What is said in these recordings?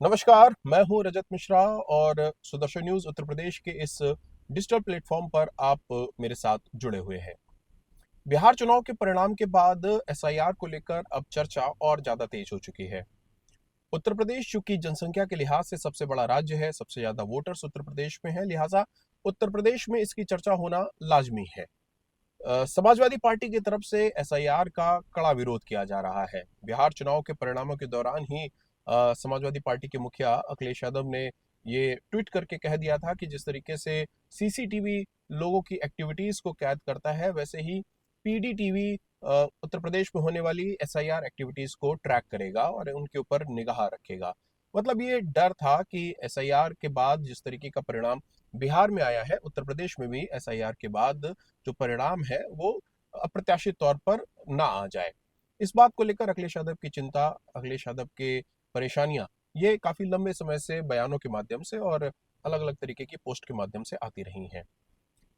नमस्कार, मैं हूं रजत मिश्रा और सुदर्शन न्यूज उत्तर प्रदेश के इस डिजिटल प्लेटफॉर्म पर आप मेरे साथ जुड़े हुए हैं। बिहार चुनाव के परिणाम के बाद एसआईआर को लेकर अब चर्चा और ज्यादा तेज हो चुकी है। उत्तर प्रदेश चूंकि जनसंख्या के लिहाज से सबसे बड़ा राज्य है, सबसे ज्यादा वोटर्स उत्तर प्रदेश में है, लिहाजा उत्तर प्रदेश में इसकी चर्चा होना लाजमी है। समाजवादी पार्टी की तरफ से एसआईआर का कड़ा विरोध किया जा रहा है। बिहार चुनाव के परिणामों के दौरान ही समाजवादी पार्टी के मुखिया अखिलेश यादव ने ये ट्वीट करके कह दिया था कि जिस तरीके से सीसीटीवी लोगों की एक्टिविटीज को कैद करता है, वैसे ही पीडीटीवी उत्तर प्रदेश में होने वाली एसआईआर एक्टिविटीज को ट्रैक करेगा और उनके ऊपर निगाह रखेगा। मतलब ये डर था कि एसआईआर के बाद जिस तरीके का परिणाम बिहार में आया है, उत्तर प्रदेश में भी एसआईआर के बाद जो परिणाम है वो अप्रत्याशित तौर पर ना आ जाए। इस बात को लेकर अखिलेश यादव की चिंता, अखिलेश यादव के परेशानियां, ये काफी लंबे समय से बयानों के माध्यम से और अलग अलग तरीके की पोस्ट के माध्यम से आती रही हैं।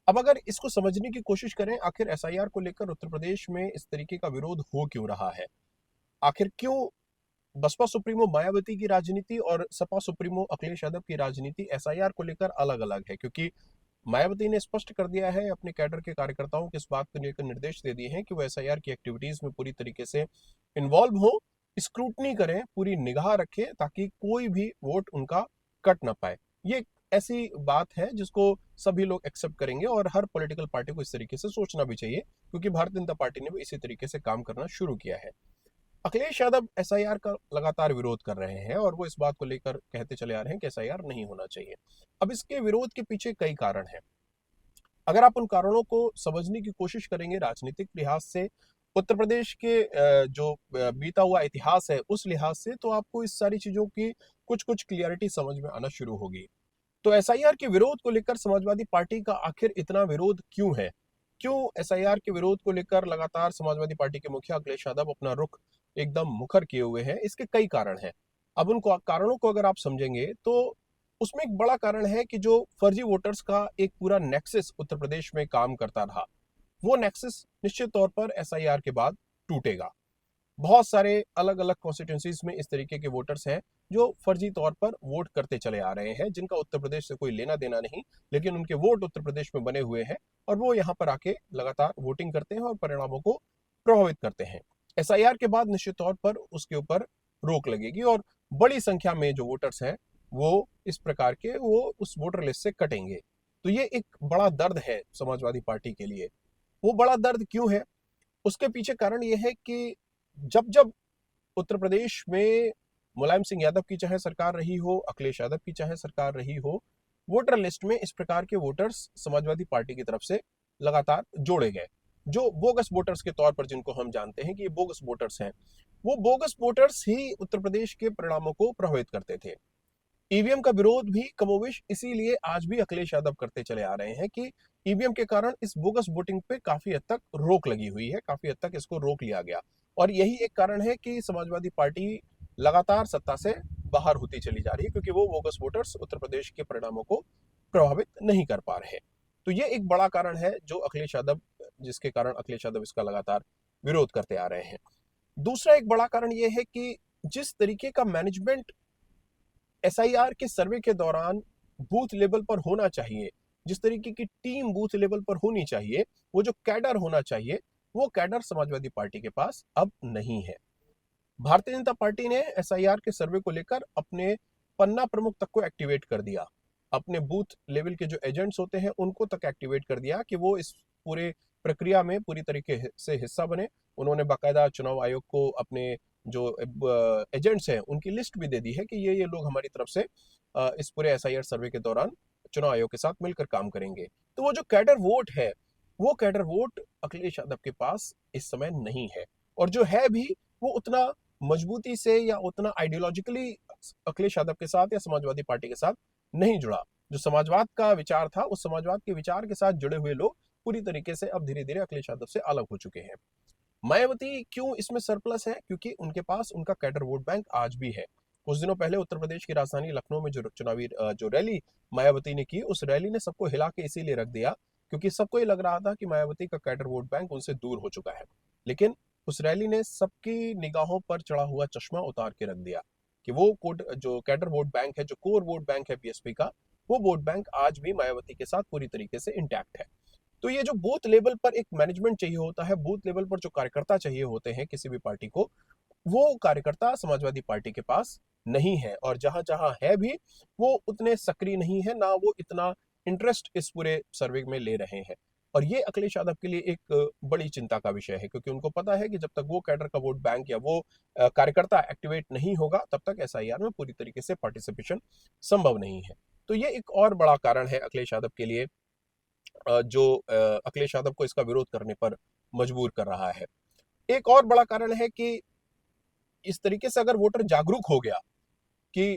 अब अगर इसको समझने की कोशिश करें, आखिर एसआईआर को लेकर उत्तर प्रदेश में इस तरीके का विरोध हो क्यों रहा है? आखिर क्यों बसपा सुप्रीमो मायावती की राजनीति और सपा सुप्रीमो अखिलेश यादव की राजनीति एसआईआर को लेकर अलग अलग है? क्योंकि मायावती ने स्पष्ट कर दिया है, अपने कैडर के कार्यकर्ताओं को इस बात को लेकर निर्देश दे दिए हैं कि वो एसआईआर की एक्टिविटीज में पूरी तरीके से इन्वॉल्व हो, स्क्रूटनी करें, पूरी निगाह रखें ताकि कोई भी वोट उनका कट ना पाए। ये ऐसी बात है जिसको सभी लोग एक्सेप्ट करेंगे और हर पॉलिटिकल पार्टी को इस तरीके से सोचना भी चाहिए, क्योंकि भारतीय जनता पार्टी ने भी इसी तरीके से काम करना शुरू किया है। अखिलेश यादव एसआईआर का लगातार विरोध कर रहे हैं और वो इस बात को लेकर कहते चले आ रहे हैं कि एसआईआर नहीं होना चाहिए। अब इसके विरोध के पीछे कई कारण हैं। अगर आप उन कारणों को समझने की कोशिश करेंगे राजनीतिक लिहाज से, उत्तर प्रदेश के जो बीता हुआ इतिहास है उस लिहाज से, तो आपको इस सारी चीजों की कुछ कुछ क्लियरिटी समझ में आना शुरू होगी। तो एसआईआर के विरोध को लेकर समाजवादी पार्टी का आखिर इतना विरोध क्यों है? क्यों एसआईआर के विरोध को लेकर लगातार समाजवादी पार्टी के मुखिया अखिलेश यादव अपना रुख एकदम मुखर किए हुए हैं? इसके कई कारण हैं। अब उन कारणों को अगर आप समझेंगे तो उसमें एक बड़ा कारण है कि जो फर्जी वोटर्स का एक पूरा नेक्सस उत्तर प्रदेश में काम करता रहा, वो नेक्सस निश्चित तौर पर एसआईआर के बाद टूटेगा। बहुत सारे अलग अलग कॉन्स्टिट्यूंसीज में इस तरीके के वोटर्स हैं जो फर्जी तौर पर वोट करते चले आ रहे हैं, जिनका उत्तर प्रदेश से कोई लेना देना नहीं, लेकिन उनके वोट उत्तर प्रदेश में बने हुए हैं और वो यहाँ पर आके लगातार वोटिंग करते हैं और परिणामों को प्रभावित करते हैं। एसआईआर के बाद निश्चित तौर पर उसके ऊपर रोक लगेगी और बड़ी संख्या में जो वोटर्स हैं वो इस प्रकार के वो उस वोटर लिस्ट से कटेंगे। तो ये एक बड़ा दर्द है समाजवादी पार्टी के लिए। वो बड़ा दर्द क्यों है? उसके पीछे कारण ये है कि जब जब उत्तर प्रदेश में मुलायम सिंह यादव की चाहे सरकार रही हो, अखिलेश यादव की चाहे सरकार रही हो, वोटर लिस्ट में इस प्रकार के वोटर्स समाजवादी पार्टी की तरफ से लगातार जोड़े गए, जो बोगस वोटर्स के तौर पर जिनको हम जानते हैं कि ये बोगस वोटर्स हैं। वो बोगस वोटर्स ही उत्तर प्रदेश के परिणामों को प्रभावित करते थे। ईवीएम का विरोध भी कमोवेश इसीलिए आज भी अखिलेश यादव करते चले आ रहे हैं कि ईवीएम के कारण इस बोगस वोटिंग पे काफी हद तक रोक लगी हुई है, काफी हद तक इसको रोक लिया गया। और यही एक कारण है कि समाजवादी पार्टी लगातार सत्ता से बाहर होती चली जा रही है, क्योंकि वो बोगस वोटर्स उत्तर प्रदेश के परिणामों को प्रभावित नहीं कर पा रहे। तो ये एक बड़ा कारण है जो अखिलेश यादव, जिसके कारण अखिलेश यादव इसका लगातार विरोध करते आ रहे हैं। दूसरा एक बड़ा कारण यह है कि जिस तरीके का मैनेजमेंट एसआईआर के सर्वे के दौरान बूथ लेवल पर होना चाहिए, जिस तरीके की टीम बूथ लेवल पर होनी चाहिए, वो जो कैडर होना चाहिए, वो कैडर समाजवादी पार्टी के पास अब नहीं है। भारतीय जनता पार्टी ने एसआईआर के सर्वे को लेकर अपने पन्ना प्रमुख तक को एक्टिवेट कर दिया, अपने बूथ लेवल के जो एजेंट्स होते हैं उनको तक एक्टिवेट कर दिया कि वो इस पूरे प्रक्रिया में पूरी तरीके से हिस्सा बने। उन्होंने बाकायदा चुनाव आयोग को अपने जो एजेंट्स हैं उनकी लिस्ट भी दे दी है कि ये लोग हमारी तरफ से इस पूरे एसआईआर सर्वे के दौरान चुनाव आयोग के साथ मिलकर काम करेंगे। तो वो जो कैडर वोट है, वो कैडर वोट अखिलेश यादव के पास इस समय नहीं है, और जो है भी वो उतना मजबूती से या उतना आइडियोलॉजिकली अखिलेश यादव के साथ या समाजवादी पार्टी के साथ नहीं जुड़ा। जो समाजवाद का विचार था, उस समाजवाद के विचार के साथ जुड़े हुए लोग पूरी तरीके से अब धीरे धीरे अखिलेश यादव से अलग हो चुके हैं। मायावती क्यों इसमें सरप्लस है? क्योंकि उनके पास उनका कैडर वोट बैंक आज भी है। कुछ दिनों पहले उत्तर प्रदेश की राजधानी लखनऊ में जो चुनावी जो रैली मायावती ने की, उस रैली ने सबको हिला के इसीलिए रख दिया क्योंकि सबको ये लग रहा था कि मायावती का कैडर वोट बैंक उनसे दूर हो चुका है। लेकिन उस रैली ने सबकी निगाहों पर चढ़ा हुआ चश्मा उतार के रख दिया कि वो कोड जो कैडर वोट बैंक है, जो कोर वोट बैंक है बीएसपी का, वो वोट बैंक आज भी मायावती के साथ पूरी तरीके से इंटैक्ट है। तो ये जो बूथ लेवल पर एक मैनेजमेंट चाहिए होता है, बूथ लेवल पर जो कार्यकर्ता चाहिए होते हैं किसी भी पार्टी को, वो कार्यकर्ता समाजवादी पार्टी के पास नहीं है, और जहां जहां है भी वो उतने सक्रिय नहीं है, ना वो इतना इंटरेस्ट इस पूरे सर्वे में ले रहे हैं। और ये अखिलेश यादव के लिए एक बड़ी चिंता का विषय है, क्योंकि उनको पता है कि जब तक वो कैडर का वोट बैंक या वो कार्यकर्ता एक्टिवेट नहीं होगा, तब तक एसआईआर में पूरी तरीके से पार्टिसिपेशन संभव नहीं है। तो ये एक और बड़ा कारण है अखिलेश यादव के लिए, जो अखिलेश यादव को इसका विरोध करने पर मजबूर कर रहा है। एक और बड़ा कारण है कि इस तरीके से अगर वोटर जागरूक हो गया कि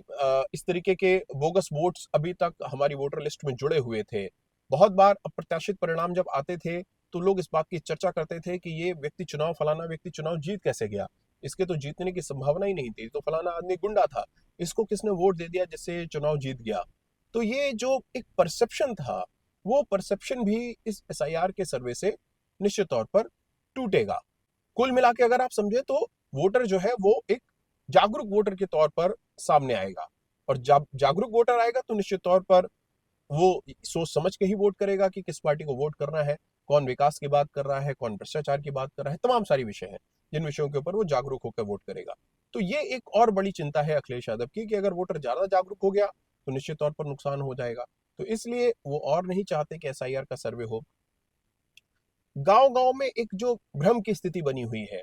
इस तरीके के बोगस वोट्स अभी तक हमारी वोटर लिस्ट में जुड़े हुए थे, बहुत बार अप्रत्याशित परिणाम जब आते थे तो लोग इस बात की चर्चा करते थे कि ये व्यक्ति चुनाव, फलाना व्यक्ति चुनाव जीत कैसे गया, इसके तो जीतने की संभावना ही नहीं थी, तो फलाना आदमी गुंडा था, इसको किसने वोट दे दिया जिससे चुनाव जीत गया। तो ये जो एक परसेप्शन था, वो परसेप्शन भी इस एसआईआर के सर्वे से निश्चित तौर पर टूटेगा। कुल मिला के अगर आप समझे तो वोटर जो है वो एक जागरूक वोटर के तौर पर सामने आएगा, और जब जागरूक वोटर आएगा तो निश्चित तौर पर वो सोच समझ के ही वोट करेगा कि किस पार्टी को वोट करना है, कौन विकास की बात कर रहा है, कौन भ्रष्टाचार की बात कर रहा है, तमाम सारी विषय हैं जिन विषयों के ऊपर वो जागरूक होकर वोट करेगा। तो ये एक और बड़ी चिंता है अखिलेश यादव की कि अगर वोटर ज्यादा जागरूक हो गया तो निश्चित तौर पर नुकसान हो जाएगा। तो इसलिए वो और नहीं चाहते कि एसआईआर का सर्वे हो। गांव गांव में एक जो भ्रम की स्थिति बनी हुई है,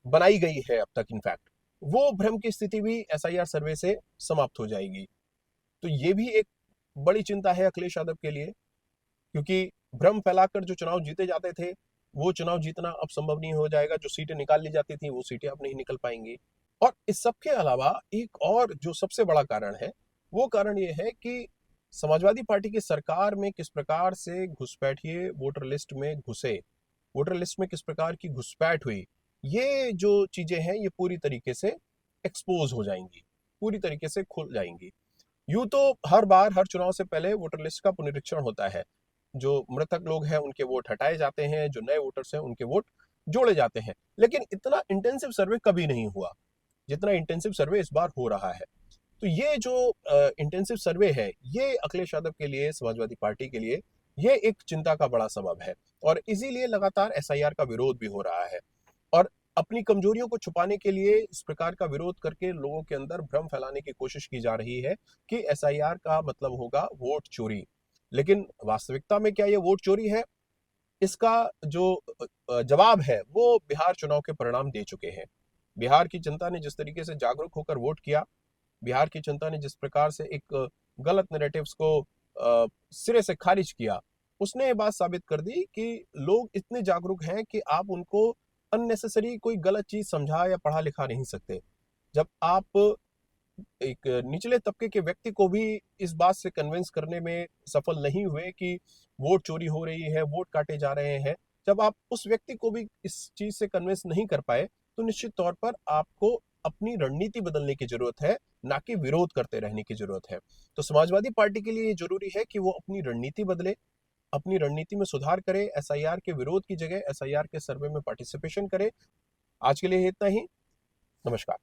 बनाई गई है अब तक, इनफैक्ट वो भ्रम की स्थिति भी एसआईआर सर्वे से समाप्त हो जाएगी। तो ये भी एक बड़ी चिंता है अखिलेश यादव के लिए, क्योंकि भ्रम फैलाकर जो चुनाव जीते जाते थे वो चुनाव जीतना अब संभव नहीं हो जाएगा, जो सीटें निकाल ली जाती थी वो सीटें अब नहीं निकल पाएंगी। और इस सब के अलावा एक और जो सबसे बड़ा कारण है, वो कारण ये है कि समाजवादी पार्टी की सरकार में किस प्रकार से घुसपैठिए वोटर लिस्ट में घुसे, वोटर लिस्ट में किस प्रकार की घुसपैठ हुई, ये जो चीजें हैं ये पूरी तरीके से एक्सपोज हो जाएंगी, पूरी तरीके से खुल जाएंगी। यूं तो हर बार हर चुनाव से पहले वोटर लिस्ट का पुनरीक्षण होता है, जो मृतक लोग हैं उनके वोट हटाए जाते हैं, जो नए वोटर्स हैं उनके वोट जोड़े जाते हैं, लेकिन इतना इंटेंसिव सर्वे कभी नहीं हुआ जितना इंटेंसिव सर्वे इस बार हो रहा है। तो ये जो इंटेंसिव सर्वे है, ये अखिलेश यादव के लिए, समाजवादी पार्टी के लिए, ये एक चिंता का बड़ा सबब है, और इसीलिए लगातार एसआईआर का विरोध भी हो रहा है। और अपनी कमजोरियों को छुपाने के लिए इस प्रकार का विरोध करके लोगों के अंदर भ्रम फैलाने की कोशिश की जा रही है कि एसआईआर का मतलब होगा वोट चोरी। लेकिन वास्तविकता में क्या ये वोट चोरी है? इसका जो जवाब है वो बिहार चुनाव के परिणाम दे चुके हैं। बिहार की जनता ने जिस तरीके से जागरूक होकर वोट किया, बिहार की जनता ने जिस प्रकार से एक गलत नैरेटिव्स को सिरे से खारिज किया, उसने ये बात साबित कर दी कि लोग इतने जागरूक हैं कि आप उनको अननेसेसरी कोई गलत चीज समझा या पढ़ा लिखा नहीं सकते। जब आप एक निचले तबके के व्यक्ति को भी इस बात से कन्विंस करने में सफल नहीं हुए कि वोट चोरी हो रही है, वोट काटे जा रहे हैं, जब आप उस व्यक्ति को भी इस चीज से कन्विंस नहीं कर पाए, तो निश्चित तौर पर आपको अपनी रणनीति बदलने की जरूरत है, ना कि विरोध करते रहने की जरूरत है। तो समाजवादी पार्टी के लिए ये जरूरी है कि वो अपनी रणनीति बदले, अपनी रणनीति में सुधार करे, एसआईआर के विरोध की जगह एसआईआर के सर्वे में पार्टिसिपेशन करे। आज के लिए इतना ही। नमस्कार।